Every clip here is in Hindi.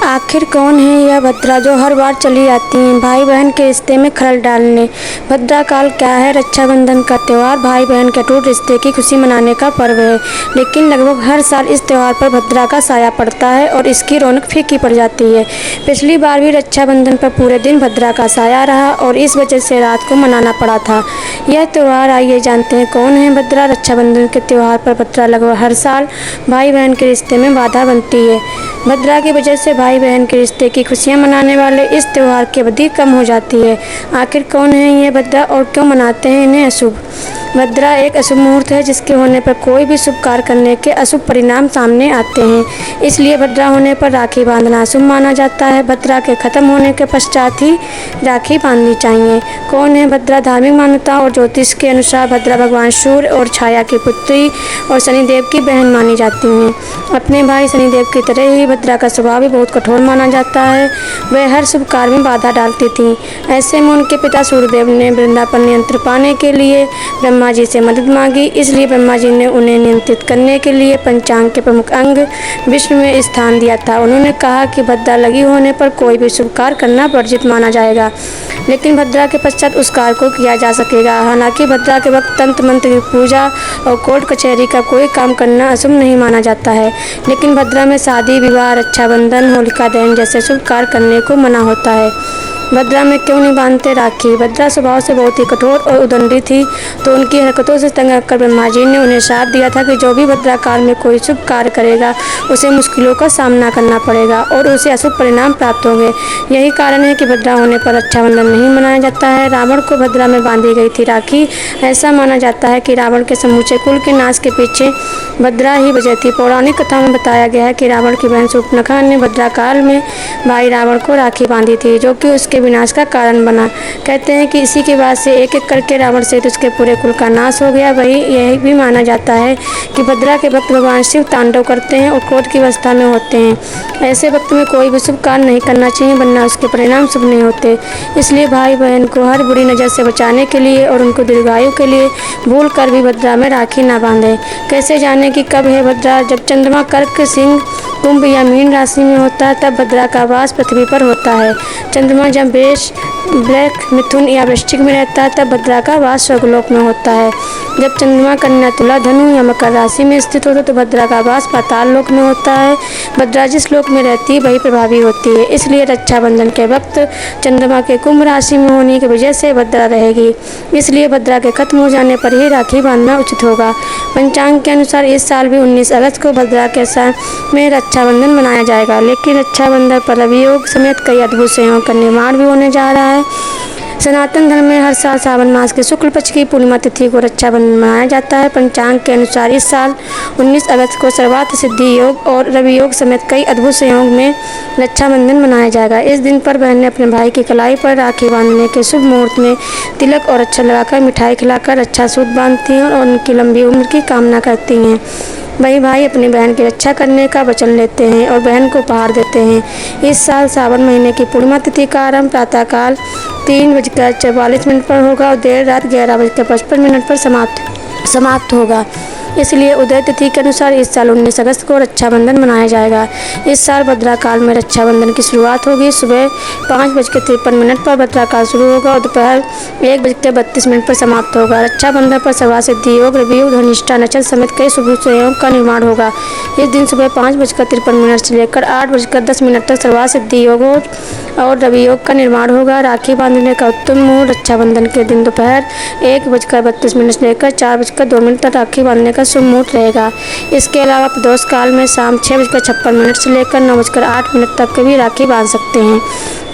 आखिर कौन है यह भद्रा जो हर बार चली आती हैं भाई बहन के रिश्ते में खलल डालने। भद्रा काल क्या है? रक्षाबंधन का त्यौहार भाई बहन के अटूट रिश्ते की खुशी मनाने का पर्व है, लेकिन लगभग हर साल इस त्यौहार पर भद्रा का साया पड़ता है और इसकी रौनक फीकी पड़ जाती है। पिछली बार भी रक्षाबंधन पर पूरे दिन भद्रा का साया रहा और इस वजह से रात को मनाना पड़ा था यह त्यौहार। आइए जानते हैं कौन है भद्रा। रक्षाबंधन के त्यौहार पर भद्रा लगभग हर साल भाई बहन के रिश्ते में बाधा बनती है। भद्रा की वजह से भाई बहन के रिश्ते की खुशियां मनाने वाले इस त्यौहार की अवधि कम हो जाती है। आखिर कौन है ये भद्रा और क्यों मनाते हैं इन्हें अशुभ? भद्रा एक अशुभ मुहूर्त है जिसके होने पर कोई भी शुभ कार्य करने के अशुभ परिणाम सामने आते हैं, इसलिए भद्रा होने पर राखी बांधना अशुभ माना जाता है। भद्रा के खत्म होने के पश्चात ही राखी बांधनी चाहिए। कौन है भद्रा? धार्मिक मान्यता और ज्योतिष के अनुसार भद्रा भगवान सूर्य और छाया की पुत्री और शनिदेव की बहन मानी जाती हैं। अपने भाई शनिदेव की तरह ही भद्रा का स्वभाव भी बहुत कठोर माना जाता है। वह हर शुभ कार्य में बाधा डालती थी। ऐसे में उनके पिता सूर्यदेव ने वृंदा पर नियंत्रण पाने के लिए ब्रह्मा जी से मदद मांगी, इसलिए ब्रह्मा जी ने उन्हें नियंत्रित करने के लिए पंचांग के प्रमुख अंग विष्णु में स्थान दिया था। उन्होंने कहा कि भद्रा लगी होने पर कोई भी शुभ कार्य करना वर्जित माना जाएगा, लेकिन भद्रा के पश्चात उस कार्य को किया जा सकेगा। हालांकि भद्रा के वक्त तंत्र मंत्र की पूजा और कोर्ट कचहरी का कोई काम करना अशुभ नहीं माना जाता है, लेकिन भद्रा में शादी, विवाह, रक्षाबंधन, होलिका दहन जैसे शुभ कार्य करने को मना होता है। भद्रा में क्यों नहीं बांधते राखी? भद्रा स्वभाव से बहुत ही कठोर और उदंडी थी, तो उनकी हरकतों से तंग आकर ब्रह्मा जी ने उन्हें श्राप दिया था कि जो भी भद्रा काल में कोई शुभ कार्य करेगा उसे मुश्किलों का सामना करना पड़ेगा और उसे अशुभ परिणाम प्राप्त होंगे। यही कारण है कि भद्रा होने पर रक्षाबंधन नहीं मनाया जाता है। रावण को भद्रा में बांधी गई थी राखी। ऐसा माना जाता है कि रावण के समूचे कुल के नाश के पीछे भद्रा ही वजह थी। पौराणिक कथाओं में बताया गया है कि रावण की बहन शूर्पणखा ने भद्रा काल में भाई रावण को राखी बांधी थी, जो कि उसके विनाश का कारण बना। कहते हैं कि इसी के बाद से एक एक करके रावण सहित उसके पूरे कुल का नाश हो गया। वही यह भी माना जाता है कि भद्रा के भक्त भगवान शिव तांडव करते हैं और क्रोध की अवस्था में होते हैं। ऐसे वक्त में कोई भी शुभ कार्य नहीं करना चाहिए, वरना उसके परिणाम शुभ नहीं होते। इसलिए भाई बहन को हर बुरी नज़र से बचाने के लिए और उनको दीर्घायु के लिए भूल कर भी भद्रा में राखी ना बांधें। कैसे जाने कि कब है भद्रा? जब चंद्रमा कर्क, सिंह, कुंभ या मीन राशि में होता है तब भद्रा का वास पृथ्वी पर होता है। चंद्रमा जब वृष, मिथुन या वृश्चिक में रहता है तब भद्रा का वास स्वर्गलोक में होता है। जब चंद्रमा कन्या, तुला, धनु या मकर राशि में स्थित होता है तो भद्रा का वास पाताल लोक में होता है। भद्रा जिस लोक में रहती है वही प्रभावी होती है, इसलिए रक्षाबंधन के वक्त चंद्रमा के कुंभ राशि में होने की वजह से भद्रा रहेगी। इसलिए भद्रा के खत्म हो जाने पर ही राखी बांधना उचित होगा। पंचांग के अनुसार इस साल भी 19 अगस्त को भद्रा के साथ में रक्षाबंधन मनाया जाएगा, लेकिन रक्षाबंधन पर रवियोग समेत कई अद्भुत संयोग का निर्माण भी होने जा रहा है। सनातन धर्म में हर साल सावन मास के शुक्ल पक्ष की पूर्णिमा तिथि को रक्षाबंधन मनाया जाता है। पंचांग के अनुसार इस साल 19 अगस्त को सर्वार्थ सिद्धि योग और रवि योग समेत कई अद्भुत संयोग में रक्षाबंधन मनाया जाएगा। इस दिन पर बहनें अपने भाई की कलाई पर राखी बांधने के शुभ मुहूर्त में तिलक और अक्षत लगाकर मिठाई खिलाकर अच्छा सूत बांधती हैं और उनकी लंबी उम्र की कामना करती हैं। वही भाई अपनी बहन की रक्षा करने का वचन लेते हैं और बहन को उपहार देते हैं। इस साल सावन महीने की पूर्णिमा तिथि का आरंभ प्रातःकाल 3:44 पर होगा और देर रात 11:55 पर समाप्त होगा। इसलिए उदय तिथि के अनुसार इस साल 19 अगस्त को रक्षाबंधन मनाया जाएगा। इस साल भद्रा काल में रक्षाबंधन की शुरुआत होगी सुबह 5:53 पर भद्रा काल शुरू होगा और दोपहर 1:32 पर समाप्त होगा। रक्षाबंधन पर सर्वार्थ सिद्धि योग, रवि योग, धनिष्ठा नक्षत्र समेत कई शुभ संयोग का निर्माण होगा। इस दिन सुबह 5:53 से लेकर 8:10 तक सर्वार्थ सिद्धि योग और रवि योग का निर्माण होगा। राखी बांधने का उत्तम मुहूर्त रक्षाबंधन के दिन दोपहर 1:32 से लेकर 4:02 तक राखी बांधने का शुभ मुहूर्त रहेगा। इसके अलावा प्रदोष काल में शाम 6:56 से लेकर 9:08 तक भी राखी बांध सकते हैं।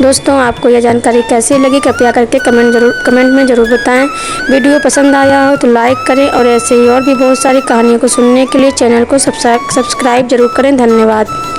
दोस्तों, आपको यह जानकारी कैसी लगी कृपया करके कमेंट में ज़रूर बताएं। वीडियो पसंद आया हो तो लाइक करें और ऐसे ही और भी बहुत सारी कहानियों को सुनने के लिए चैनल को सब्सक्राइब जरूर करें। धन्यवाद।